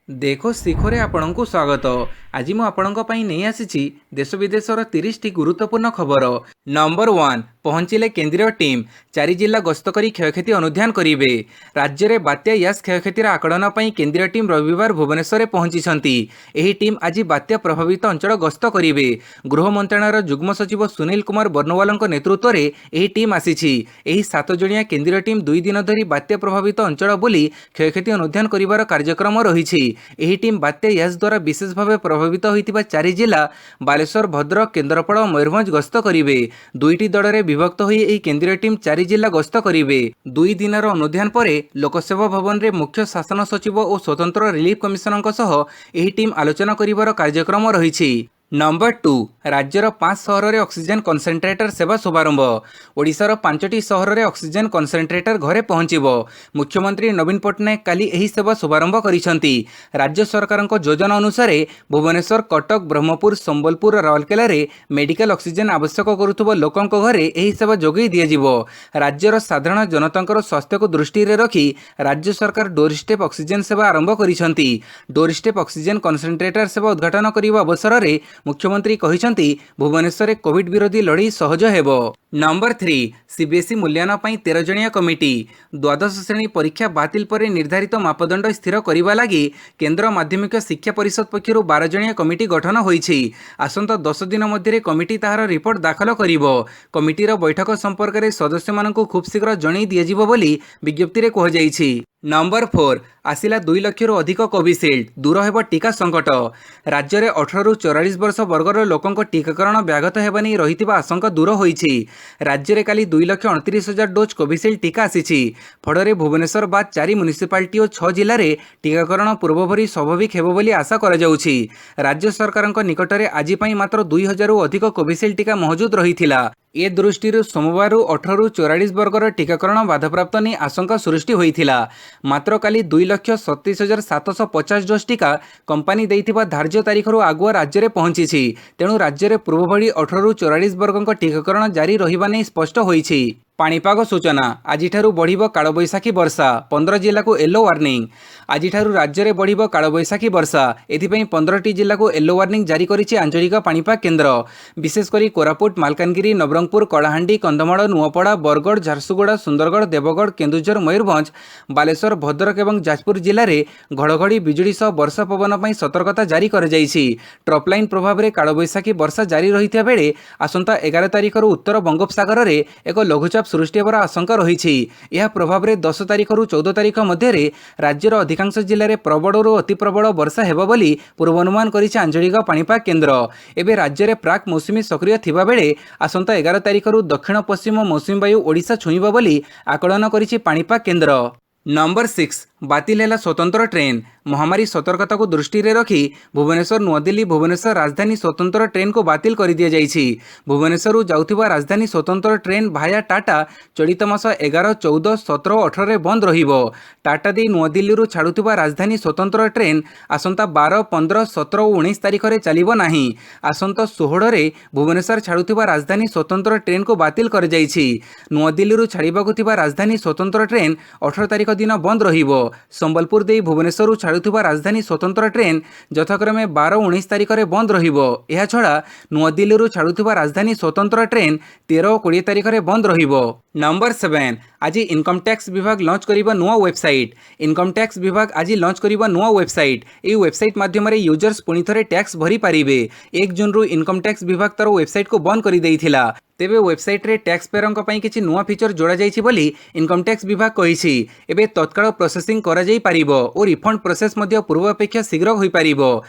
देखो शिखरे आपणଙ୍କୁ स्वागत। आज ମୁଁ ଆପଣଙ୍କ ପାଇଁ ନେଇ ଆସିଛି ଦେଶ ବିଦେଶର 30ଟି ଗୁରୁତ୍ୱପୂର୍ଣ୍ଣ ଖବର। ନମ୍ବର 1 ପହଞ୍ଚିଲେ କେନ୍ଦ୍ରୀୟ ଟିମ୍ 4 ଜିଲ୍ଲା ଗସ୍ତ କରି କ୍ଷୟକ୍ଷତି ଅନୁଧ୍ୟାନ କରିବେ। ରାଜ୍ୟରେ ବାତ୍ୟା ୟାସ୍ କ୍ଷୟକ୍ଷତିର ଆକଳନ ପାଇଁ କେନ୍ଦ୍ରୀୟ ଟିମ୍ ରବିବାର ଭୁବନେଶ୍ୱରରେ ପହଞ୍ଚିଛନ୍ତି। ଏହି ଟିମ୍ ଆଜି ବାତ୍ୟା ପ୍ରଭାବିତ ଅଞ୍ଚଳ ଗସ୍ତ କରିବେ। ଗୃହ ମନ୍ତ୍ରଣାଳୟର ଯୁଗ୍ମ ସଚିବ ସୁନୀଲ କୁମାର ବର୍ଣ୍ଣୱାଲଙ୍କ ନେତୃତ୍ୱରେ ଏହି ଟିମ୍ ଆସିଛି। ଏହି 7 ଜଣିଆ କେନ୍ଦ୍ରୀୟ ଟିମ୍ 2 ଦିନ ଧରି ବାତ୍ୟା ପ୍ରଭାବିତ ଅଞ୍ଚଳ ବୁଲି କ୍ଷୟକ୍ଷତି ଅନୁଧ୍ୟାନ କରିବାର କାର୍ଯ୍ୟକ୍ରମ ରହିଛି। ଏହି ଟିମ୍ ବାତ୍ୟା ୟାସ୍ ଦ୍ୱାରା ବିଶେଷ ଭାବେ ପ୍ରଭାବିତ ହୋଇଥିବା 4 ଜିଲ୍ଲା ବାଲେଶ୍ୱର, ଭଦ୍ରକ, କେନ୍ଦ୍ରାପଡ଼ା ଓ ମୟୂରଭଞ୍ଜ ଗସ୍ତ କରିବେ। 2ଟି ଦଳରେ ବିଭକ୍ତ ହୋଇ ଏହି କେନ୍ଦ୍ରୀୟ ଟିମ୍ 4 ଜିଲ୍ଲା ଗସ୍ତ କରିବେ। 2 ଦିନର ଅନୁଧ୍ୟାନ ପରେ ଲୋକସେବା ଭବନରେ ମୁଖ୍ୟ ଶାସନ ସଚିବ ଓ ସ୍ୱତନ୍ତ୍ର ରିଲିଫ କମିଶନରଙ୍କ ସହ ଏହି ଟିମ୍ ଆଲୋଚନା କରିବାର କାର୍ଯ୍ୟକ୍ରମ ରହିଛି। ନମ୍ବର 2 ରାଜ୍ୟର 5 ସହରରେ ଅକ୍ସିଜେନ୍ କନ୍ସେଣ୍ଟ୍ରେଟର ସେବା ଶୁଭାରମ୍ଭ। ଓଡ଼ିଶାର 5ଟି ସହରରେ ଅକ୍ସିଜେନ୍ କନ୍ସେଣ୍ଟ୍ରେଟର ଘରେ ପହଞ୍ଚିବ। ମୁଖ୍ୟମନ୍ତ୍ରୀ ନବୀନ ପଟ୍ଟନାୟକ କାଲି ଏହି ସେବା ଶୁଭାରମ୍ଭ କରିଛନ୍ତି। ରାଜ୍ୟ ସରକାରଙ୍କ ଯୋଜନା ଅନୁସାରେ ଭୁବନେଶ୍ୱର, କଟକ, ବ୍ରହ୍ମପୁର, ସମ୍ବଲପୁର ଓ ରାଉରକେଲାରେ ମେଡିକାଲ ଅକ୍ସିଜେନ୍ ଆବଶ୍ୟକ କରୁଥିବା ଲୋକଙ୍କ ଘରେ ଏହି ସେବା ଯୋଗାଇ ଦିଆଯିବ। ରାଜ୍ୟର ସାଧାରଣ ଜନତାଙ୍କର ସ୍ୱାସ୍ଥ୍ୟକୁ ଦୃଷ୍ଟିରେ ରଖି ରାଜ୍ୟ ସରକାର ଡୋର ଷ୍ଟେପ୍ ଅକ୍ସିଜେନ୍ ସେବା ଆରମ୍ଭ କରିଛନ୍ତି। ଡୋର ଷ୍ଟେପ୍ ଅକ୍ସିଜେନ୍ କନ୍ସେଣ୍ଟ୍ରେଟର ସେବା ଉଦ୍ଘାଟନ କରିବା ଅବସରରେ ମୁଖ୍ୟମନ୍ତ୍ରୀ କହିଛନ୍ତି ଭୁବନେଶ୍ୱରରେ କୋଭିଡ୍ ବିରୋଧୀ ଲଢ଼େଇ ସହଜ ହେବ। ନମ୍ବର 3 ସିବିଏସ୍ଇ ମୂଲ୍ୟାୟନ ପାଇଁ 13 ଜଣିଆ କମିଟି। ଦ୍ୱାଦଶ ଶ୍ରେଣୀ ପରୀକ୍ଷା ବାତିଲ ପରେ ନିର୍ଦ୍ଧାରିତ ମାପଦଣ୍ଡ ସ୍ଥିର କରିବା ଲାଗି କେନ୍ଦ୍ର ମାଧ୍ୟମିକ ଶିକ୍ଷା ପରିଷଦ ପକ୍ଷରୁ 12 ଜଣିଆ କମିଟି ଗଠନ ହୋଇଛି। ଆସନ୍ତା 10 ଦିନ ମଧ୍ୟରେ କମିଟି ତାହାର ରିପୋର୍ଟ ଦାଖଲ କରିବ। କମିଟିର ବୈଠକ ସମ୍ପର୍କରେ ସଦସ୍ୟମାନଙ୍କୁ ଖୁବ୍ ଶୀଘ୍ର ଜଣାଇ ଦିଆଯିବ ବୋଲି ବିଜ୍ଞପ୍ତିରେ କୁହାଯାଇଛି। ନମ୍ବର 4 ଆସିଲା 2 ଲକ୍ଷରୁ ଅଧିକ କୋଭିସିଲ୍ଡ, ଦୂର ହେବ ଟିକା ସଙ୍କଟ। ରାଜ୍ୟରେ 18ରୁ 44 ବର୍ଷ ବର୍ଗର ଲୋକଙ୍କ ଟିକାକରଣ ବ୍ୟାଘାତ ହେବା ନେଇ ରହିଥିବା ଆଶଙ୍କା ଦୂର ହୋଇଛି। ରାଜ୍ୟରେ କାଲି 2,29,000 ଡୋଜ୍ କୋଭିସିଲ୍ଡ ଟିକା ଆସିଛି। ଫଳରେ ଭୁବନେଶ୍ୱର ବାଦ୍ 4 ମ୍ୟୁନିସିପାଲିଟି ଓ 6 ଜିଲ୍ଲାରେ ଟିକାକରଣ ପୂର୍ବଭଳି ସ୍ୱାଭାବିକ ହେବ ବୋଲି ଆଶା କରାଯାଉଛି। ରାଜ୍ୟ ସରକାରଙ୍କ ନିକଟରେ ଆଜି ପାଇଁ ମାତ୍ର 2,000ରୁ ଅଧିକ କୋଭିସିଲ୍ଡ ଟିକା ମହଜୁଦ ରହିଥିଲା। ଏ ଦୃଷ୍ଟିରୁ ସୋମବାରରୁ 18ରୁ 44 ବର୍ଗର ଟିକାକରଣ ବାଧାପ୍ରାପ୍ତ ନେଇ ଆଶଙ୍କା ସୃଷ୍ଟି ହୋଇଥିଲା। ମାତ୍ର କାଲି 2,27,750 ଡୋଜ୍ ଟିକା କମ୍ପାନୀ ଦେଇଥିବା ଧାର୍ଯ୍ୟ ତାରିଖରୁ ଆଗୁଆ ରାଜ୍ୟରେ ପହଞ୍ଚିଛି। ତେଣୁ ରାଜ୍ୟରେ ପୂର୍ବଭଳି 18ରୁ 44 ବର୍ଗଙ୍କ ଟିକାକରଣ ଜାରି ରହିବା ନେଇ ସ୍ପଷ୍ଟ ହୋଇଛି। ପାଣିପାଗ ସୂଚନା ଆଜିଠାରୁ ବଢ଼ିବ କାଳବୈଶାଖୀ ବର୍ଷା, 15 ଜିଲ୍ଲାକୁ ୟେଲୋ ୱାର୍ଣ୍ଣିଂ। ଆଜିଠାରୁ ରାଜ୍ୟରେ ବଢ଼ିବ କାଳବୈଶାଖୀ ବର୍ଷା। ଏଥିପାଇଁ 15ଟି ଜିଲ୍ଲାକୁ ୟେଲୋ ୱାର୍ଣ୍ଣିଂ ଜାରି କରିଛି ଆଞ୍ଚଳିକ ପାଣିପାଗ କେନ୍ଦ୍ର। ବିଶେଷ କରି କୋରାପୁଟ, ମାଲକାନଗିରି, ନବରଙ୍ଗପୁର, କଳାହାଣ୍ଡି, କନ୍ଧମାଳ, ନୂଆପଡ଼ା, ବରଗଡ଼, ଝାରସୁଗୁଡ଼ା, ସୁନ୍ଦରଗଡ଼, ଦେବଗଡ଼, କେନ୍ଦୁଝର, ମୟୂରଭଞ୍ଜ, ବାଲେଶ୍ୱର, ଭଦ୍ରକ ଏବଂ ଯାଜପୁର ଜିଲ୍ଲାରେ ଘଡ଼ଘଡ଼ି ବିଜୁଳି ସହ ବର୍ଷା ପବନ ପାଇଁ ସତର୍କତା ଜାରି କରାଯାଇଛି। ଟ୍ରପ୍ଲାଇନ୍ ପ୍ରଭାବରେ କାଳବୈଶାଖୀ ବର୍ଷା ଜାରି ରହିଥିବା ବେଳେ ଆସନ୍ତା 11 ତାରିଖରୁ ଉତ୍ତର ବଙ୍ଗୋପସାଗରରେ ଏକ ଲଘୁଚାପ ସୃଷ୍ଟି ହେବାର ଆଶଙ୍କା ରହିଛି। ଏହା ପ୍ରଭାବରେ 10 ତାରିଖରୁ 14 ତାରିଖ ମଧ୍ୟରେ ରାଜ୍ୟର ଅଧିକାଂଶ ଜିଲ୍ଲାରେ ପ୍ରବଳରୁ ଅତି ପ୍ରବଳ ବର୍ଷା ହେବ ବୋଲି ପୂର୍ବାନୁମାନ କରିଛି ଆଞ୍ଚଳିକ ପାଣିପାଗ କେନ୍ଦ୍ର। ଏବେ ରାଜ୍ୟରେ ପ୍ରାକ୍ ମୌସୁମୀ ସକ୍ରିୟ ଥିବାବେଳେ ଆସନ୍ତା 11 ତାରିଖରୁ ଦକ୍ଷିଣ ପଶ୍ଚିମ ମୌସୁମୀ ବାୟୁ ଓଡ଼ିଶା ଛୁଇଁବ ବୋଲି ଆକଳନ କରିଛି ପାଣିପାଗ କେନ୍ଦ୍ର। ନମ୍ବର 6 ବାତିଲ ହେଲା ସ୍ୱତନ୍ତ୍ର ଟ୍ରେନ୍। ମହାମାରୀ ସତର୍କତାକୁ ଦୃଷ୍ଟିରେ ରଖି ଭୁବନେଶ୍ୱର, ନୂଆଦିଲ୍ଲୀ, ଭୁବନେଶ୍ୱର ରାଜଧାନୀ ସ୍ୱତନ୍ତ୍ର ଟ୍ରେନ୍କୁ ବାତିଲ କରିଦିଆଯାଇଛି। ଭୁବନେଶ୍ୱରରୁ ଯାଉଥିବା ରାଜଧାନୀ ସ୍ୱତନ୍ତ୍ର ଟ୍ରେନ୍ ଭାୟା ଟାଟା ଚଳିତ ମାସ 11, 14, 17 ଓ 18ରେ ବନ୍ଦ ରହିବ। ଟାଟା ଦେଇ ନୂଆଦିଲ୍ଲୀରୁ ଛାଡ଼ୁଥିବା ରାଜଧାନୀ ସ୍ୱତନ୍ତ୍ର ଟ୍ରେନ୍ ଆସନ୍ତା 12, 15, 17 ଓ 19 ତାରିଖରେ ଚାଲିବ ନାହିଁ। ଆସନ୍ତା 16ରେ ଭୁବନେଶ୍ୱର ଛାଡ଼ୁଥିବା ରାଜଧାନୀ ସ୍ୱତନ୍ତ୍ର ଟ୍ରେନ୍କୁ ବାତିଲ କରାଯାଇଛି। ନୂଆଦିଲ୍ଲୀରୁ ଛାଡ଼ିବାକୁ ଥିବା ରାଜଧାନୀ ସ୍ୱତନ୍ତ୍ର ଟ୍ରେନ୍ 18 ତାରିଖ ଦିନ ବନ୍ଦ ରହିବ। ସମ୍ବଲପୁର ଦେଇ ଭୁବନେଶ୍ୱରରୁ ଛାଡ଼ୁଥିବା ରାଜଧାନୀ ସ୍ୱତନ୍ତ୍ର ଟ୍ରେନ୍ ଯଥାକ୍ରମେ 12 ଓ 19 ତାରିଖରେ ବନ୍ଦ ରହିବ। ଏହାଛଡ଼ା ନୂଆଦିଲ୍ଲୀରୁ ଛାଡ଼ୁଥିବା ରାଜଧାନୀ ସ୍ୱତନ୍ତ୍ର ଟ୍ରେନ୍ 13 ଓ 20 ତାରିଖରେ ବନ୍ଦ ରହିବ। ନମ୍ବର 7 ଆଜି ଇନକମ୍ ଟ୍ୟାକ୍ସ ବିଭାଗ ଲଞ୍ଚ କରିବ ନୂଆ ୱେବସାଇଟ୍। ଇନକମ୍ ଟ୍ୟାକ୍ସ ବିଭାଗ ଆଜି ଲଞ୍ଚ କରିବ ନୂଆ ୱେବସାଇଟ୍। ଏହି ୱେବସାଇଟ୍ ମାଧ୍ୟମରେ ୟୁଜର୍ସ ପୁଣି ଥରେ ଟ୍ୟାକ୍ସ ଭରିପାରିବେ। 1 ଜୁନ୍ରୁ ଇନକମ୍ ଟ୍ୟାକ୍ସ ବିଭାଗ ତାର ୱେବସାଇଟ୍କୁ ବନ୍ଦ କରିଦେଇଥିଲା। ତେବେ ୱେବସାଇଟ୍ରେ ଟ୍ୟାକ୍ସ ପେୟରଙ୍କ ପାଇଁ କିଛି ନୂଆ ଫିଚର ଯୋଡ଼ାଯାଇଛି ବୋଲି ଇନକମ୍ ଟ୍ୟାକ୍ସ ବିଭାଗ କହିଛି। ଏବେ ତତ୍କାଳ ପ୍ରୋସେସିଂ କରାଯାଇପାରିବ ଓ ରିଫଣ୍ଡ ପ୍ରୋସେସ ମଧ୍ୟ ପୂର୍ବ ଅପେକ୍ଷା ଶୀଘ୍ର ହୋଇପାରିବ।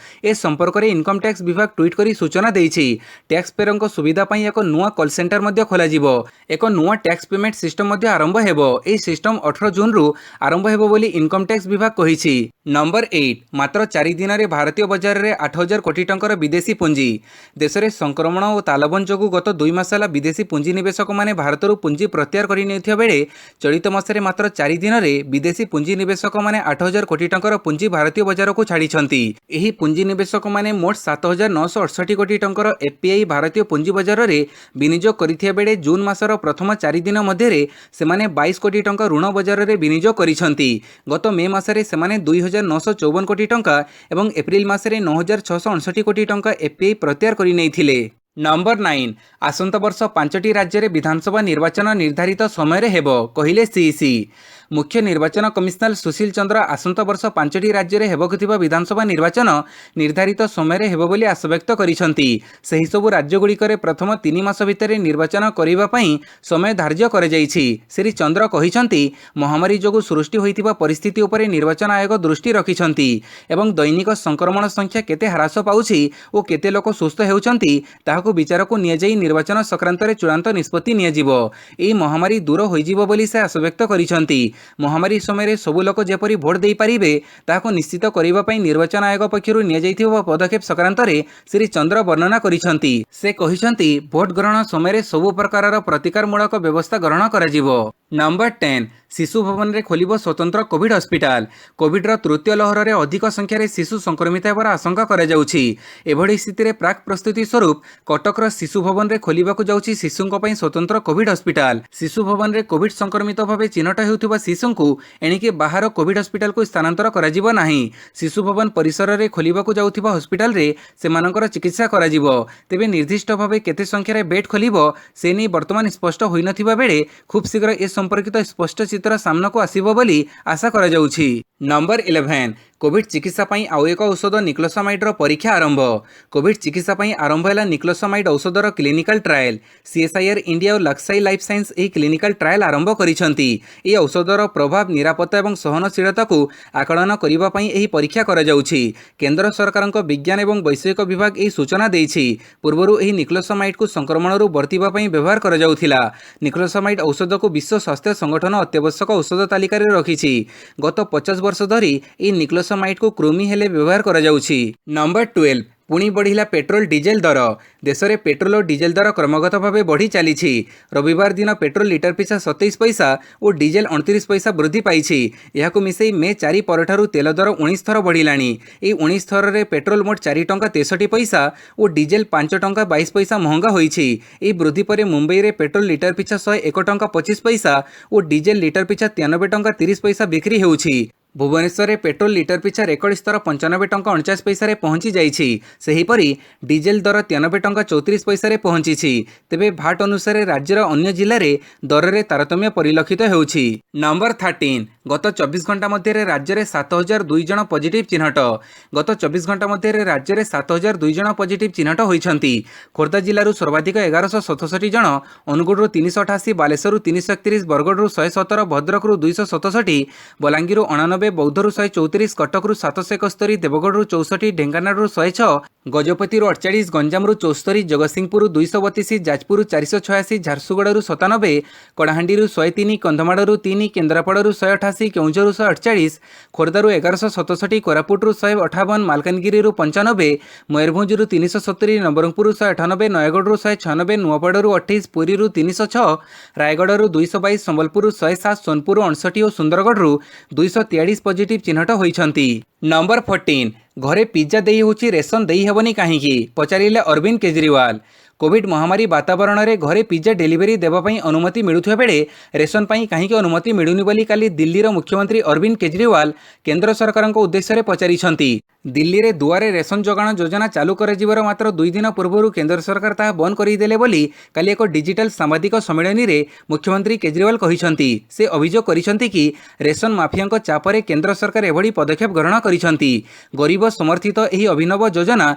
ଏ ସମ୍ପର୍କରେ ଇନକମ୍ ଟ୍ୟାକ୍ସ ବିଭାଗ ଟ୍ୱିଟ୍ କରି ସୂଚନା ଦେଇଛି। ଟ୍ୟାକ୍ସ ପେୟରଙ୍କ ସୁବିଧା ପାଇଁ ଏକ ନୂଆ କଲ୍ ସେଣ୍ଟର ମଧ୍ୟ ଖୋଲାଯିବ। ଏକ ନୂଆ ଟ୍ୟାକ୍ସ ପେମେଣ୍ଟ ସିଷ୍ଟମ ମଧ୍ୟ ଆରମ୍ଭ ହେବ। ଏହି ସିଷ୍ଟମ 18 ଜୁନ୍ରୁ ଆରମ୍ଭ ହେବ ବୋଲି ଇନକମ୍ ଟ୍ୟାକ୍ସ ବିଭାଗ କହିଛି। ନମ୍ବର 8 ମାତ୍ର 4 ଦିନରେ ଭାରତୀୟ ବଜାରରେ 8,000 କୋଟି ଟଙ୍କାର ବିଦେଶୀ ପୁଞ୍ଜି। ଦେଶରେ ସଂକ୍ରମଣ ଓ ତାଲବନ୍ଦ ଯୋଗୁଁ ଗତ 2 ମାସ ହେଲା ବିଦେଶୀ ପୁଞ୍ଜିନିବେଶକମାନେ ଭାରତରୁ ପୁଞ୍ଜି ପ୍ରତ୍ୟାହାର କରିନେଉଥିବା ବେଳେ ଚଳିତ ମାସରେ ମାତ୍ର 4 ଦିନରେ ବିଦେଶୀ ପୁଞ୍ଜିନିବେଶ ନିବେଶକ ମାନେ 8,000 କୋଟି ଟଙ୍କାର ପୁଞ୍ଜି ଭାରତୀୟ ବଜାରକୁ ଛାଡ଼ିଛନ୍ତି। ଏହି ପୁଞ୍ଜି ନିବେଶକ ମାନେ ମୋଟ 7,968 କୋଟି ଟଙ୍କାର ଏଫ୍ପିଆଇ ଭାରତୀୟ ପୁଞ୍ଜି ବଜାରରେ ବିନିଯୋଗ କରିଥିବା ବେଳେ ଜୁନ୍ ମାସର ପ୍ରଥମ 4 ଦିନ ମଧ୍ୟରେ ସେମାନେ 22 କୋଟି ଟଙ୍କା ଋଣ ବଜାରରେ ବିନିଯୋଗ କରିଛନ୍ତି। ଗତ ମେ ମାସରେ ସେମାନେ 2,954 କୋଟି ଟଙ୍କା ଏବଂ ଏପ୍ରିଲ ମାସରେ 9,659 କୋଟି ଟଙ୍କା ଏଫ୍ପିଆଇ ପ୍ରତ୍ୟାହାର କରିନେଇଥିଲେ। ନମ୍ବର 9 ଆସନ୍ତା ବର୍ଷ 5ଟି ରାଜ୍ୟରେ ବିଧାନସଭା ନିର୍ବାଚନ ନିର୍ଦ୍ଧାରିତ ସମୟରେ ହେବ କହିଲେ ସିଇସି। ମୁଖ୍ୟ ନିର୍ବାଚନ କମିଶନର ସୁଶୀଲ ଚନ୍ଦ୍ର ଆସନ୍ତା ବର୍ଷ 5ଟି ରାଜ୍ୟରେ ହେବାକୁ ଥିବା ବିଧାନସଭା ନିର୍ବାଚନ ନିର୍ଦ୍ଧାରିତ ସମୟରେ ହେବ ବୋଲି ଆଶାବ୍ୟକ୍ତ କରିଛନ୍ତି। ସେହିସବୁ ରାଜ୍ୟଗୁଡ଼ିକରେ ପ୍ରଥମ 3 ମାସ ଭିତରେ ନିର୍ବାଚନ କରିବା ପାଇଁ ସମୟ ଧାର୍ଯ୍ୟ କରାଯାଇଛି। ଶ୍ରୀ ଚନ୍ଦ୍ର କହିଛନ୍ତି, ମହାମାରୀ ଯୋଗୁଁ ସୃଷ୍ଟି ହୋଇଥିବା ପରିସ୍ଥିତି ଉପରେ ନିର୍ବାଚନ ଆୟୋଗ ଦୃଷ୍ଟି ରଖିଛନ୍ତି ଏବଂ ଦୈନିକ ସଂକ୍ରମଣ ସଂଖ୍ୟା କେତେ ହ୍ରାସ ପାଉଛି ଓ କେତେ ଲୋକ ସୁସ୍ଥ ହେଉଛନ୍ତି ତାହାକୁ ବିଚାରକୁ ନିଆଯାଇ ନିର୍ବାଚନ ସଂକ୍ରାନ୍ତରେ ଚୂଡ଼ାନ୍ତ ନିଷ୍ପତ୍ତି ନିଆଯିବ। ଏହି ମହାମାରୀ ଦୂର ହୋଇଯିବ ବୋଲି ସେ ଆଶାବ୍ୟକ୍ତ କରିଛନ୍ତି। ମହାମାରୀ ସମୟରେ ସବୁ ଲୋକ ଯେପରି ଭୋଟ ଦେଇପାରିବେ ତାହାକୁ ନିଶ୍ଚିତ କରିବା ପାଇଁ ନିର୍ବାଚନ ଆୟୋଗ ପକ୍ଷରୁ ନିଆଯାଇଥିବା ପଦକ୍ଷେପ ସଂକ୍ରାନ୍ତରେ ଶ୍ରୀ ଚନ୍ଦ୍ର ବର୍ଣ୍ଣନା କରିଛନ୍ତି। ସେ କହିଛନ୍ତି, ଭୋଟ ଗ୍ରହଣ ସମୟରେ ସବୁ ପ୍ରକାରର ପ୍ରତିକାରମୂଳକ ବ୍ୟବସ୍ଥା ଗ୍ରହଣ କରାଯିବ। ନମ୍ବର 10 ଶିଶୁ ଭବନରେ ଖୋଲିବ ସ୍ୱତନ୍ତ୍ର କୋଭିଡ୍ ହସ୍ପିଟାଲ। କୋଭିଡ୍ର ତୃତୀୟ ଲହରରେ ଅଧିକ ସଂଖ୍ୟାରେ ଶିଶୁ ସଂକ୍ରମିତ ହେବାର ଆଶଙ୍କା କରାଯାଉଛି। ଏଭଳି ସ୍ଥିତିରେ ପ୍ରାକ୍ ପ୍ରସ୍ତୁତି ସ୍ୱରୂପ କଟକର ଶିଶୁ ଭବନରେ ଖୋଲିବାକୁ ଯାଉଛି ଶିଶୁଙ୍କ ପାଇଁ ସ୍ୱତନ୍ତ୍ର କୋଭିଡ୍ ହସ୍ପିଟାଲ। ଶିଶୁ ଭବନରେ କୋଭିଡ୍ ସଂକ୍ରମିତ ଭାବେ ଚିହ୍ନଟ ହେଉଥିବା ଶିଶୁଙ୍କୁ ଏଣିକି ବାହାର କୋଭିଡ୍ ହସ୍ପିଟାଲକୁ ସ୍ଥାନାନ୍ତର କରାଯିବ ନାହିଁ। ଶିଶୁ ଭବନ ପରିସରରେ ଖୋଲିବାକୁ ଯାଉଥିବା ହସ୍ପିଟାଲରେ ସେମାନଙ୍କର ଚିକିତ୍ସା କରାଯିବ। ତେବେ ନିର୍ଦ୍ଦିଷ୍ଟ ଭାବେ କେତେ ସଂଖ୍ୟାରେ ବେଡ୍ ଖୋଲିବ ସେ ନେଇ ବର୍ତ୍ତମାନ ସ୍ପଷ୍ଟ ହୋଇନଥିବା ବେଳେ ଖୁବ୍ ଶୀଘ୍ର ଏ ସମ୍ପର୍କିତ ସ୍ପଷ୍ଟ ଚିତ୍ର ସାମ୍ନାକୁ ଆସିବ ବୋଲି ଆଶା କରାଯାଉଛି। ନମ୍ବର 11 କୋଭିଡ୍ ଚିକିତ୍ସା ପାଇଁ ଆଉ ଏକ ଔଷଧ ନିକ୍ଲୋସାମାଇଡ୍ର ପରୀକ୍ଷା ଆରମ୍ଭ। କୋଭିଡ୍ ଚିକିତ୍ସା ପାଇଁ ଆରମ୍ଭ ହେଲା ନିକ୍ଲୋସାମାଇଡ୍ ଔଷଧର କ୍ଲିନିକାଲ ଟ୍ରାଏଲ୍। ସିଏସ୍ଆଇଆର୍ ଇଣ୍ଡିଆ ଓ ଲକ୍ସାଇ ଲାଇଫ୍ ସାଇନ୍ସ ଏହି କ୍ଲିନିକାଲ ଟ୍ରାଏଲ୍ ଆରମ୍ଭ କରିଛନ୍ତି। ଏହି ଔଷଧର ପ୍ରଭାବ, ନିରାପତ୍ତା ଏବଂ ସହନଶୀଳତାକୁ ଆକଳନ କରିବା ପାଇଁ ଏହି ପରୀକ୍ଷା କରାଯାଉଛି। କେନ୍ଦ୍ର ସରକାରଙ୍କ ବିଜ୍ଞାନ ଏବଂ ବୈଷୟିକ ବିଭାଗ ଏହି ସୂଚନା ଦେଇଛି। ପୂର୍ବରୁ ଏହି ନିକ୍ଲୋସାମାଇଡ୍କୁ ସଂକ୍ରମଣରୁ ବର୍ତ୍ତିବା ପାଇଁ ବ୍ୟବହାର କରାଯାଉଥିଲା। ନିକ୍ଲୋସାମାଇଡ୍ ଔଷଧକୁ ବିଶ୍ୱ ସ୍ୱାସ୍ଥ୍ୟ ସଂଗଠନ ଅତ୍ୟାବଶ୍ୟକ ଔଷଧ ତାଲିକାରେ ରଖିଛି। ଗତ 50 ବର୍ଷ ଧରି ଏହି ନିକ୍ଲୋସାମାଇଡ୍କୁ କୃମି ହେଲେ ବ୍ୟବହାର କରାଯାଉଛି। ନମ୍ବର 12 ପୁଣି ବଢ଼ିଲା ପେଟ୍ରୋଲ ଡିଜେଲ ଦର। ଦେଶରେ ପେଟ୍ରୋଲ ଓ ଡିଜେଲ ଦର କ୍ରମାଗତ ଭାବେ ବଢ଼ି ଚାଲିଛି। ରବିବାର ଦିନ ପେଟ୍ରୋଲ ଲିଟର ପିଛା 27 ପଇସା ଓ ଡିଜେଲ 29 ପଇସା ବୃଦ୍ଧି ପାଇଛି। ଏହାକୁ ମିଶାଇ ମେ 4 ପରଠାରୁ ତେଲ ଦର 19 ଥର ବଢ଼ିଲାଣି। ଏହି 19 ଥରରେ ପେଟ୍ରୋଲ ମୋଟ 4 ଟଙ୍କା 63 ପଇସା ଓ ଡିଜେଲ 5 ଟଙ୍କା 22 ପଇସା ମହଙ୍ଗା ହୋଇଛି। ଏହି ବୃଦ୍ଧି ପରେ ମୁମ୍ବାଇରେ ପେଟ୍ରୋଲ ଲିଟର ପିଛା 101 ଟଙ୍କା 25 ପଇସା ଓ ଡିଜେଲ ଲିଟର ପିଛା 93 ଟଙ୍କା 30 ପଇସା ବିକ୍ରି ହେଉଛି। ଭୁବନେଶ୍ୱରରେ ପେଟ୍ରୋଲ ଲିଟର ପିଛା ରେକର୍ଡ ସ୍ତର 95 ଟଙ୍କା 49 ପଇସାରେ ପହଞ୍ଚି ଯାଇଛି। ସେହିପରି ଡିଜେଲ ଦର 93 ଟଙ୍କା 34 ପଇସାରେ ପହଞ୍ଚିଛି। ତେବେ ଭାଟ୍ ଅନୁସାରେ ରାଜ୍ୟର ଅନ୍ୟ ଜିଲ୍ଲାରେ ଦରରେ ତାରତମ୍ୟ ପରିଲକ୍ଷିତ ହେଉଛି। ନମ୍ବର 13 ଗତ 24 ଘଣ୍ଟା ମଧ୍ୟରେ ରାଜ୍ୟରେ 7,002 ଜଣ ପଜିଟିଭ୍ ଚିହ୍ନଟ। ଗତ 24 ଘଣ୍ଟା ମଧ୍ୟରେ ରାଜ୍ୟରେ 7,002 ଜଣ ପଜିଟିଭ୍ ଚିହ୍ନଟ ହୋଇଛନ୍ତି। ଖୋର୍ଦ୍ଧା ଜିଲ୍ଲାରୁ ସର୍ବାଧିକ 1,167 ଜଣ, ଅନୁଗୁଳରୁ 388, ବାଲେଶ୍ୱରରୁ 331, ବରଗଡ଼ରୁ 117, ଭଦ୍ରକରୁ 267, ବଲାଙ୍ଗୀରରୁ 99, ବୌଦ୍ଧରୁ 134, କଟକରୁ 771, ଦେବଗଡ଼ରୁ 64, ଢେଙ୍କାନାଳରୁ 106, ଗଜପତିରୁ 48, ଗଞ୍ଜାମରୁ 74, ଜଗତସିଂହପୁରରୁ 232, ଯାଜପୁରରୁ 486, ଝାରସୁଗୁଡ଼ାରୁ 97, କଳାହାଣ୍ଡିରୁ 103, କନ୍ଧମାଳରୁ 3, କେନ୍ଦ୍ରାପଡ଼ାରୁ 188, କେଉଁଝରରୁ 148, ଖୋର୍ଦ୍ଧାରୁ 1,167, କୋରାପୁଟରୁ 158, ମାଲକାନଗିରିରୁ 95, ମୟୂରଭଞ୍ଜରୁ 370, ନବରଙ୍ଗପୁରରୁ 198, ନୟାଗଡ଼ରୁ 196, ନୂଆପଡ଼ାରୁ 28, ପୁରୀରୁ 306, ରାୟଗଡ଼ାରୁ 222, ସମ୍ବଲପୁରରୁ 107, ସୋନପୁରରୁ 59 ଓ ସୁନ୍ଦରଗଡ଼ରୁ 243 ପଜିଟିଭ୍ ଚିହ୍ନଟ ହୋଇଛନ୍ତି। ନମ୍ବର 14 ଘରେ ପିଜ୍ଜା ଦେଇ ହେଉଛି ରେସନ୍ ଦେଇ ହେବନି କାହିଁକି ପଚାରିଲେ ଅରବିନ୍ଦ କେଜରିୱାଲ। କୋଭିଡ୍ ମହାମାରୀ ବାତାବରଣରେ ଘରେ ପିଜ୍ଜା ଡେଲିଭରି ଦେବା ପାଇଁ ଅନୁମତି ମିଳୁଥିବା ବେଳେ ରେସନ୍ ପାଇଁ କାହିଁକି ଅନୁମତି ମିଳୁନି ବୋଲି କାଲି ଦିଲ୍ଲୀର ମୁଖ୍ୟମନ୍ତ୍ରୀ ଅରବିନ୍ଦ କେଜରିୱାଲ କେନ୍ଦ୍ର ସରକାରଙ୍କ ଉଦ୍ଦେଶ୍ୟରେ ପଚାରିଛନ୍ତି। ଦିଲ୍ଲୀରେ ଦୁଆରେ ରେସନ୍ ଯୋଗାଣ ଯୋଜନା ଚାଲୁ କରାଯିବାର ମାତ୍ର 2 ଦିନ ପୂର୍ବରୁ କେନ୍ଦ୍ର ସରକାର ତାହା ବନ୍ଦ କରିଦେଲେ ବୋଲି କାଲି ଏକ ଡିଜିଟାଲ ସାମ୍ବାଦିକ ସମ୍ମିଳନୀରେ ମୁଖ୍ୟମନ୍ତ୍ରୀ କେଜରିୱାଲ କହିଛନ୍ତି। ସେ ଅଭିଯୋଗ କରିଛନ୍ତି କି ରେସନ୍ ମାଫିଆଙ୍କ ଚାପରେ କେନ୍ଦ୍ର ସରକାର ଏଭଳି ପଦକ୍ଷେପ ଗ୍ରହଣ କରିଛନ୍ତି। ଗରିବ ସମର୍ଥିତ ଏହି ଅଭିନବ ଯୋଜନା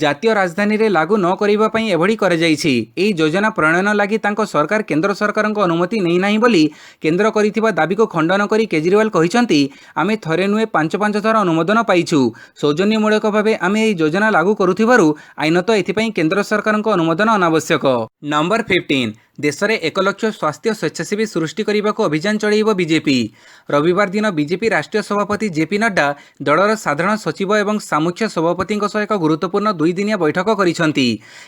ଜାତୀୟ ରାଜଧାନୀରେ ଲାଗୁ ନ କରିବା ପାଇଁ ଏଭଳି କରାଯାଇଛି। ଏହି ଯୋଜନା ପ୍ରଣୟନ ଲାଗି ତାଙ୍କ ସରକାର କେନ୍ଦ୍ର ସରକାରଙ୍କ ଅନୁମତି ନେଇନାହିଁ ବୋଲି କେନ୍ଦ୍ର କରିଥିବା ଦାବିକୁ ଖଣ୍ଡନ କରି କେଜରିୱାଲ କହିଛନ୍ତି, ଆମେ ଥରେ ନୁହେଁ 5 ଥର ଅନୁମୋଦନ ପାଇଛୁ। ସୌଜନ୍ୟମୂଳକ ଭାବେ ଆମେ ଏହି ଯୋଜନା ଲାଗୁ କରୁଥିବାରୁ ଆଇନତଃ ଏଥିପାଇଁ କେନ୍ଦ୍ର ସରକାରଙ୍କ ଅନୁମୋଦନ ଅନାବଶ୍ୟକ। ନମ୍ବର 15 देश में 1 लाख स्वास्थ्य स्वेच्छासेवी सृष्टि करने को अभियान चलैब बीजेपी। रविवार दिन बीजेपी राष्ट्रीय सभापति जेपी नड्डा दलर साधारण सचिव और सामुख्य सभापति एक गुरुत्वपूर्ण 2 दिनिया बैठक करिसेंती।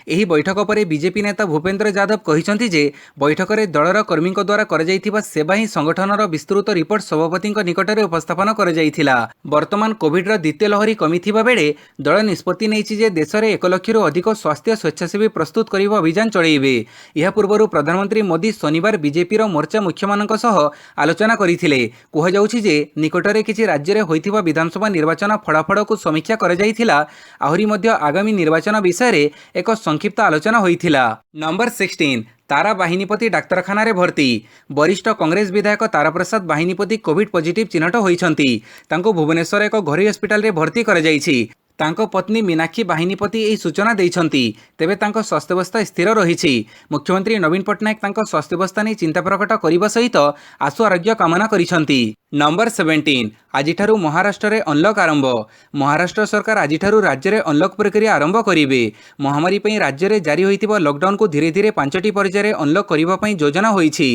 एही बैठक पर बीजेपी नेता भूपेन्द्र यादव कहिसेंती जे बैठक में दलर कर्मी द्वारा कर जाइथिबा सेवा ही संगठनर विस्तृत रिपोर्ट सभापति निकट में उपस्थापन कर जाइथिला। वर्तमान कोविड द्वितीय लहरी कमिथिबा बेले दल निष्पत्ति नेइछि जे देश में 1 लाख अधिक स्वास्थ्य स्वेच्छासेवी प्रस्तुत करने अभियान चलैबे। यह पूर्व प्रधानमंत्री मोदी शनिवार बीजेपी मोर्चा मुख्य मानक सह आलोचना करथिले। कुहाଯାଉଛି जे निकटरे किछि राज्य में होइथिबा विधानसभा निर्वाचन फलाफल को समीक्षा कर जाइथिला। आहुरी मध्य आगामी निर्वाचन विषय रे एक संक्षिप्त आलोचना होइथिला। नंबर 16 तारा बाहिनीपति डाक्तरखाना भर्ती। वरिष्ठ कांग्रेस विधायक तारा प्रसाद बाहिनीपति कोविड पॉजिटिव चिन्हट होइछंती। तांको भुवनेश्वर एक घरोई हस्पिटाल रे भर्ती कर जाइछि। तांको पत्नी मीनाक्षी बाहिनीपति यही सूचना देइछंती। तेबे तांको स्वास्थ्यावस्था स्थिर रहिछि। मुख्यमंत्री नवीन पट्टनायक तांको स्वास्थ्यावस्था नै चिंता प्रकट करने सहित आशु आरोग्य कामना करिसंती। नंबर 17 आजिठारु महाराष्ट्र रे अनलक आरंभ। महाराष्ट्र सरकार आजिठारु राज्य में अनलक प्रक्रिया आरंभ करिवे। महामारी पई राज्य में जारी होइतिबा लॉकडाउन को धीरे धीरे 5टी पर्यायर अनलक करबा पई योजना होइछि।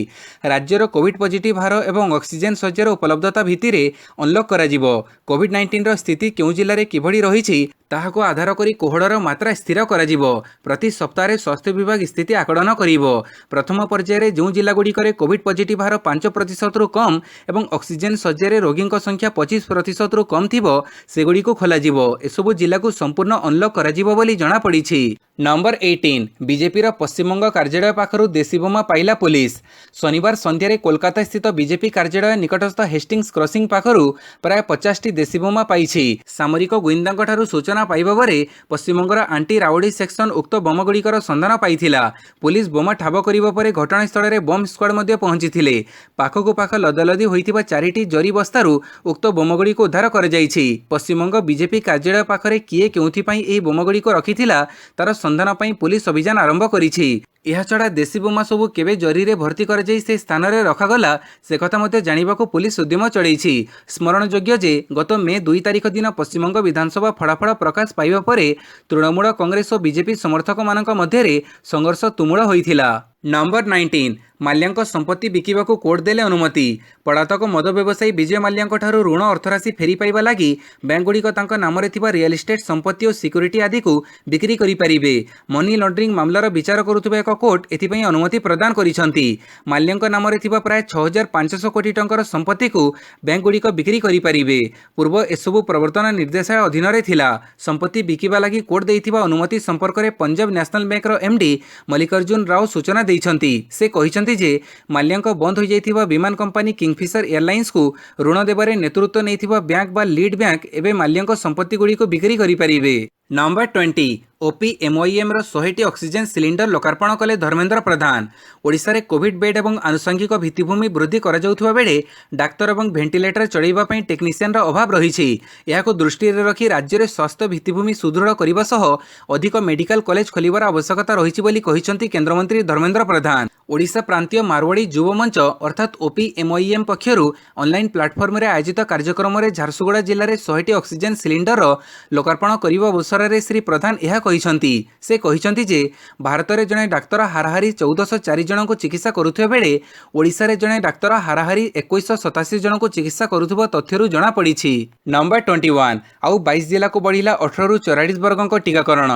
राज्यर कोविड पॉजिटिव हार एवं ऑक्सीजन शଯ୍यार उपलब्धता भित्तिरे अनलक कराजिवो। कोविड-19 रो स्थिति केउ जिल्ला रे किभଳି रहिछि ताहाको आधार करी कोहड़र मात्रा स्थिर कराजिवो। प्रति सप्ताह स्वास्थ्य विभाग स्थिति आकलन करिवो। प्रथम पर्यायर जो जिला गुड़िक कोविड पॉजिटिव हार 5% रु कम एवं ऑक्सीजन शଯ୍यार रोगी संख्या 25% रु कम थिबो सेगुड़ी को खोलाजिवो। एसबु जिला को संपूर्ण अनलक कराजिवो बोली जणा पड़िछि। नंबर 18 बीजेपी पश्चिमबंग कार्यालय पाखरु देशी बोमा पाइला पुलिस। शनिवार संध्यारे कोलकाता स्थित बीजेपी कार्यालय निकटस्थ हेस्टिंग्स क्रॉसिंग पाखरु प्राय 50टी देशी बोमा पाइछि। सामरिक गुइंदांक ठारु सूचना पाइबा परे पश्चिमबंगर आंटी राउडी सेक्शन उक्त बोमा गुड़िकर संधान पाइथिला। पुलिस बोमा ठाब करिबा परे घटनास्थल में बम स्क्वाड मध्य पहुंचीथिले। पाखकु पाख लदलदी होइतिबा 4टी जरी बस्तारु उक्त बोमागुड़ी को उद्धार कर जाइछि। पश्चिमबंग बीजेपी कार्यालय पाखरे किए केउथि पई एही बोमागुड़ी को रखिथिला तार संधान पई पुलिस अभियान आरंभ करिछि। यह छड़ा देशी बोमा सबू केबे जरी रे भर्ती कर जाई से स्थान रे रखागला से कथा मते जानिबाकू पुलिस उद्यम चढ़ाई। स्मरणयोग्य जे गत मे 2 तारिख दिन पश्चिमबंग विधानसभा फलाफल प्रकाश पाइबा परे तृणमूल कांग्रेस और बीजेपी समर्थक मानक मध्यरे संघर्ष तुमुल होइथिला। नंबर 19 माल्यांक संपत्ति बिकिबाकू कोर्ट देले अनुमति। पलातक मद व्यवसायी विजय माल्यांक ठारू ऋण अर्थराशि फेरी पाइबा लागि बैंकगुड़िक तांक नाम रे थिबा रियल एस्टेट संपत्ति और सिक्यूरिटी आदि को बिक्री करि परिबे। मनी लॉन्ड्रिंग मामलार विचार करुथिबा एक कोर्ट एथिपई अनुमति प्रदान करिसंती। माल्यांक नाम रे थिबा प्राय 6500 कोटी टंकार संपत्ति को बैंकगुड़िक बिक्री करि परिबे। पूर्व एसबु प्रवर्तन निर्देशालय अधीन रे थिला। संपत्ति बिकिबा लागि कोर्ट देइथिबा अनुमति संपर्क में पंजाब नेशनल बैंक रो एमडी मल्लिकार्जुन राव सूचना देइछंती। से कहिछंती जे माल्यांक बंद हो जाइथिबा विमान कंपनी किंगफिशर एयरलाइंस को ऋण देबारे नेतृत्व नैथिबा बैंक बा लीड बैंक एबे माल्यांक संपत्ति गुड़ी को बिक्री करि परिबे। नंबर 20 ओपीएमओईएम 100टी ऑक्सीजन सिलिंडर लोकार्पण कले धर्मेंद्र प्रधान। ओडिशा रे कोविड बेड एवं आनुषंगिक भित्तिभूमि वृद्धि करा जाउथबा बेले डाक्तर एवं वेंटिलेटर चढ़ाइबा पई टेक्नीशियन अभाव रहिछि। एहाको दृष्टि रे रखी राज्य रे स्वास्थ्य भित्तिभूमि सुदृढ़ करबा सह अधिक मेडिकल कॉलेज खोलिबार आवश्यकता रहिछि बोली कहिसंती केंद्रमंत्री धर्मेंद्र प्रधान। ओडिशा प्रांतीय मारवाड़ी युव मंच अर्थात ओपीएमओईएम पक्षरु ऑनलाइन प्लाटफॉर्म रे आयोजित कार्यक्रम रे झारसुगुड़ा जिल्ला रे 100टी ऑक्सीजन सिलिंडर लोकार्पण करबा अवसर रे श्री प्रधान यह कहिसंती। से कहिसंती जे भारत रे जणे डाक्तर हाराहारी 1404 जन को चिकित्सा करुथबा बेले ओडिशा रे जणे डाक्तर हाराहारी 2187 जन को चिकित्सा करुथबा तथ्यरु जणा पड़िछि। नंबर 21 आउ 22 जिला को बढ़िला 18 रु 44 वर्गक टीकाकरण।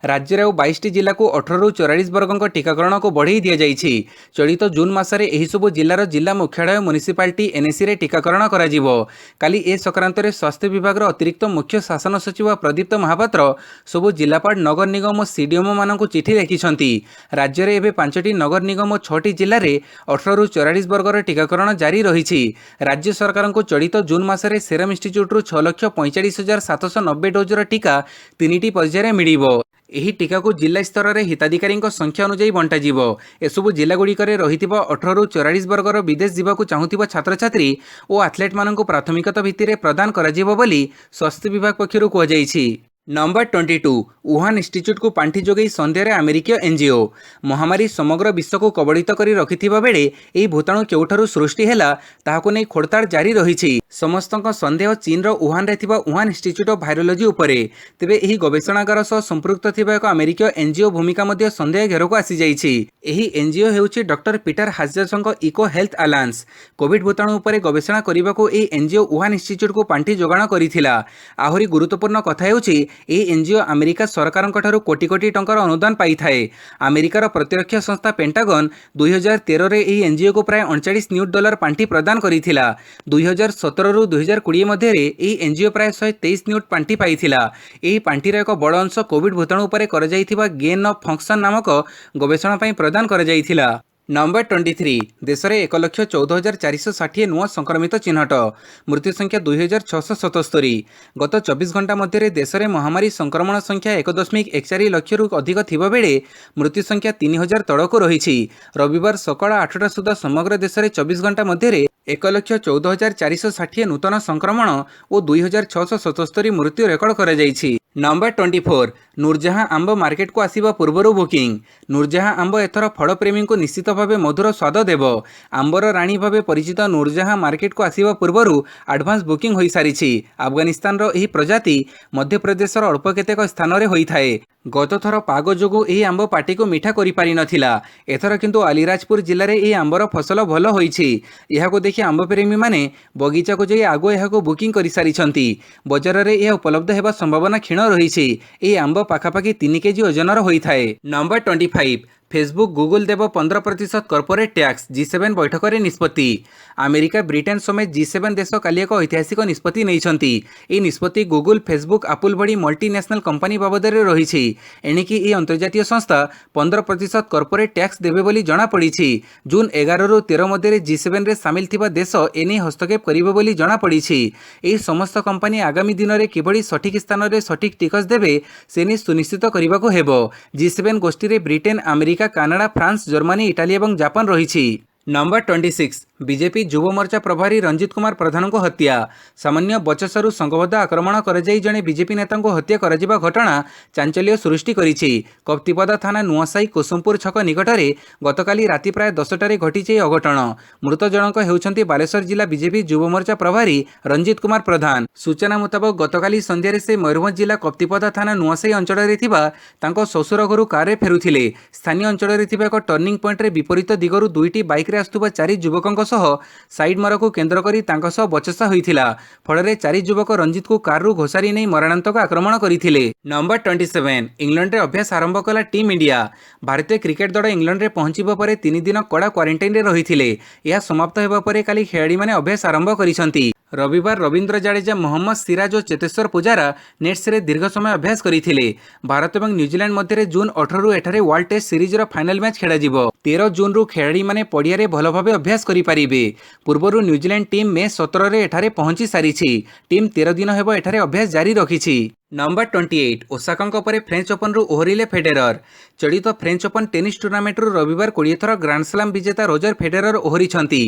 राज्य रे 22टी जिला को 18 रु 44 वर्गक टीकाकरण को बढ़ाई दिया जाइछि। चलित जून मासरे एही सब जिल्लार जिला मुख्यालय म्युनिसिपालिटी एनएसी रे टीकाकरण कराजिवो। काली ए संक्रांत रे स्वास्थ्य विभाग रो अतिरिक्त मुख्य शासन सचिव प्रदीप्त महापात्र सबु जिलापाल नगर निगम और सीडीएमओ मानक चिठी लिखिछंती। राज्य रे एबे 5टी नगर निगम और 6टी जिल्ला रे 18 रु 44 वर्गर टीकाकरण जारी रहिछि। राज्य सरकार को चलित जून मासरे सेरम इंस्टीट्यूट रु 6,45,790 डोजर टीका 3टी पर्यायर मिलिबो। एही टीका को जिला स्तर में हिताधिकारी संख्या अनुजाई बंटाजिवो। एसबु जिला गुड़िक रहिथिबा 18 रु 44 वर्गर विदेश जावाक चाहूथिबा छात्र छात्री और एथलेट मानक प्राथमिकता भित्तिरे प्रदान कराजिवो बोली स्वास्थ्य विभाग पक्षरु कहुଯାଇଛି। नंबर 22 वुहान इन्स्टिट्यूट को पांठि जोगई सन्देह अमेरिकीय एनजीओ महामारी समग्र विश्व को कबलित कर रखिथिबा बेले एही भूताणु केउठारु सृष्टि हैला ताहाको नै खोडताड़ जारी रहिछि। समस्तक सन्देह चीन रो वुहान रे थिबा वुहान इन्स्टिट्यूट ऑफ वायरोलॉजी उपरे। तेबे एही गवेषणागार सह संपृक्त थिबा एक अमेरिकीय एनजीओ भूमिका मध्ये सन्देह घेरको आसी जाइछि। एही एनजीओ हेउछि डॉक्टर पीटर हाजरसंग इको हेल्थ अलायंस। कोविड भूताणु उपरे गवेषणा करिबाको एही एनजीओ वुहान इन्स्टिट्यूट को पांठि जोगाण करिथिला। आहुरी गुरुत्वपूर्ण कथा हेउछि एही एनजीओ अमेरिका सरकारक ठारू कोटी कोटी टंकार अनुदान पाई थाए। अमेरिकार प्रतिरक्षा संस्था पेंटागन 2013 रे एही एनजीओ को प्राय $39 नियुट पांठि प्रदान करिथिला। 2017 रु 2020 मध्ये रे एही एनजीओ प्राय 123 नियुट पांठि पाइथिला। एही पांठिर एक बड़ अंश कोविड भूताणु उपरे कर जाइथिबा गेन ऑफ फंक्शन नामक गवेषणा पई प्रदान कर जाइथिला। नंबर 23 देश में 1,14,460 नुआ संक्रमित चिन्हट मृत्यु संख्या 2,677। गत 24 घंटा मध्य देश में महामारी संक्रमण संख्या 1.14 लाख रु अधिक थिबा बेले मृत्यु संख्या 3,000 तड़क रही। रविवार सकाळ 8टा सुधा समग्र देश में 24 घंटा मध्य 1,14,460 नूतन संक्रमण और 2,677 मृत्यु रेकर्ड कर जाइछि। नंबर 24 नूरजहां आंब मार्केट को आसिबा पूर्वरु बुकिंग। नूरजहां आंब एथर फल प्रेमी को निश्चित भाव मधुर स्वाद देव। आंबर राणी भाव परिचित नूरजहां मार्केट को आसिबा पूर्वरु एडवांस बुकिंग होई सारिछि। अफगानिस्तान रो एही प्रजाति मध्य प्रदेश रो अल्प केतेक स्थान रे होई थाए। गत थर पाग जोगु एही आंब पाटी को मीठा करि पारि नथिला। एथर किंतु अलीराजपुर जिल्ला रे एही आंबर फसल भल होईछि। एहाको देखि आंब प्रेमी माने बगीचा को जाई आगो एहाको बुकिंग करि सारिछंती। बाजार रे एहा उपलब्ध हेबा संभावना क्षीण रहिछि। एही आंब पाखापाखि 3 केजी ओजनर होई थाए। नंबर 25 फेसबुक गूगल देव 15% कॉर्पोरेट टैक्स G7 बैठक में निष्पत्ति। अमेरिका ब्रिटेन समेत G7 देश काली एक ऐतिहासिक निष्पत्ति नहीं। यह निष्पत्ति गूगल फेसबुक एप्पल भली मल्टीनेशनल कंपनी बाबद रही। एणिकी यह अंतर्जातीय संस्था 15% कॉर्पोरेट टैक्स देवे बोली जना पड़ी। जून 11 रु 13 मध्य G7 रे सामिल थिबा देश एने हस्तक्षेप करिबे बोली जना पड़ी। यह समस्त कंपनी आगामी दिन में किभली सठिक स्थान में सठिक टिकस देवे से सुनिश्चित करने को हेबो। G7 गोष्ठी रे Britain America Canada France Germany Italy और जापान रही। नंबर 26 बीजेपी युव मोर्चा प्रभारी रंजित कुमार प्रधान को हत्या। सामान्य बचसारु संघबद्ध आक्रमण कर जड़े बीजेपी नेता को हत्या कर घटना चांचल्य सृष्टि करिछि। कप्तिपदा थाना नुआसाई कुसुमपुर छक निकटरे गतकाली राति प्राय 10टारे घटिछि अघटन। मृत जनक हेउछन्ति बालेश्वर जिला बीजेपी युव मोर्चा प्रभारी रंजित कुमार प्रधान। सूचना मुताबक गतकाली संध्यारे से मयूरभंज जिला कप्तिपदा थाना नुआसाई अंचल थिबा तांको ससुर घरु कार फेरुथिले। स्थानीय अंचल थिबा एक टर्निंग पॉइंट रे विपरीत दिगरु दुईटी बाइक रे आस्तुबा 4 युवकों सह साइड मार को केन्द्र करी तांको सह बचसा होइथिला। फଳରେ 4 युवक रंजित को कारु घोषारी नहीं मरणांतक आक्रमण करथिले। नंबर 27 इंग्लैंड रे अभ्यास आरंभ कला टीम इंडिया। भारतीय क्रिकेट दल इंग्लैंड रे पहुंचीबा परे 3 दिन कड़ा क्वारंटाइन रे रहिथिले। यह समाप्त हेबा परे काली खेलाड़ी माने अभ्यास आरंभ करिसंती। रविवार रवींद्र जाडेजा मोहम्मद सिराज और चेतेश्वर पुजारा नेट्स रे दीर्घ समय अभ्यास करथिले। भारत और न्यूजीलैंड मध्य जून 18 रु एठारे वर्ल्ड टेस्ट सीरीज रो फाइनल मैच खेला जिवो। 13 जून रु खेलाड़ी माने पड़िया रे भल भाबे अभ्यास करि पारिबे। पूर्वरु न्यूजीलैंड टीम मे 17 रे एठारे पहुंची सारिछि। टीम 13 दिन हेबो एठारे अभ्यास जारी रखिछि। नंबर 28 ओसाका परे फ्रेंच ओपन रु ओहरिले फेडेरर। चलित फ्रेंच ओपन टेनिस टूर्नामेंट रु रविवार 20 थर ग्रांड स्लाम विजेता रोजर फेडेरर ओहरिछंती।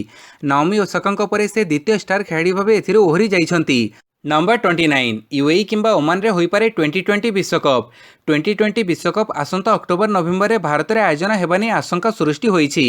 नाओमी ओसाका परे से द्वितीय स्टार खेलाड़ी भाबे एथिरे ओहरि जाइछंती। नंबर 29 यूएई किंबा ओमान रे होई पारे 2020 विश्वकप। 2020 विश्वकप आसंता अक्टोबर नवेम्बर रे भारत रे आयोजन हेबानी आशंका सृष्टि होईछि।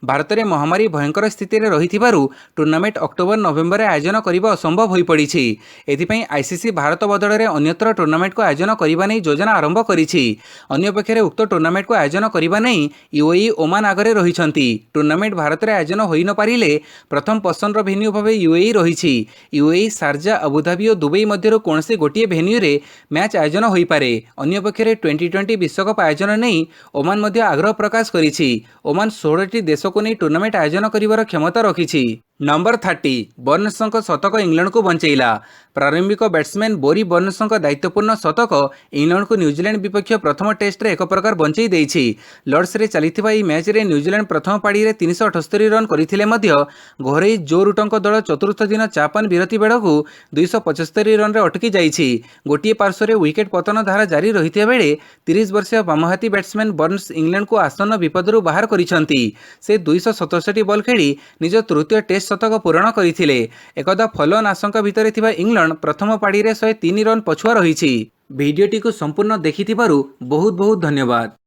भारत रे महामारी भयंकर स्थिति रे रहिथिबारु टूर्नामेंट अक्टोबर नवेम्बर रे आयोजन करिबा असंभव होई पड़िछि। एथिपई आईसीसी भारत बदल रे अन्यत्र टूर्नामेंट को आयोजन करिबा नै योजना आरंभ करिछि। अन्य पक्षरे उक्त टूर्नामेंट को आयोजन करिबा नै यूएई ओमान आगरे रहिछंती। टूर्नामेंट भारत रे आयोजन होई न पारिले प्रथम पसंद रो भेन्यू भाबे यूएई रहिछि। यूएई शारजा अबुधाबी और दुबई मध्य कौनसी गोटे भेन्यू रे मैच आयोजन होई पारे। अन्य पक्षरे 2020 विश्वकप आयोजन नहीं ओमान मध्य आग्रह प्रकाश करिछि। ओमान 16टी देश को नहीं टूर्नामेंट आयोजन करिवार क्षमता रखिछि। नंबर 30 बर्नसंक शतक इंग्लैंड को बंचैला। प्रारंभिक बैट्समैन बोरी बर्नसंक दायित्वपूर्ण शतक इंग्लैंड को न्यूजीलैंड विपक्ष प्रथम टेस्ट रे एक प्रकार बंचै देइछि। लॉर्ड्स रे चलिथिबा ई मैच रे न्यूजीलैंड प्रथम पाड़ी रे 378 रन करथिले मध्य घोरै जो रूटंक दल चतुर्थ दिन चापन विरति बेड़कू 275 रन रे अटकी जाइछि। गोटिए पार्श्व रे विकेट पतन धारा जारी रहिथिया बेले 30 वर्षीय बामहाती बैट्समैन बर्न्स इंग्लैंड को आसन्न विपदरू बाहर करिसंती। से 267 बॉल खेली निज तृतीय टेस्ट शतक पूरण करथिले। एकदा फॉलोअन आशंका भितर थिबा इंग्लैंड प्रथम पाड़ी रे 103 रन पछुआ रहिछि। ଭିଡ଼ିଓଟିକୁ ସମ୍ପୂର୍ଣ୍ଣ ଦେଖିଥିବାରୁ ବହୁତ ବହୁତ ଧନ୍ୟବାଦ।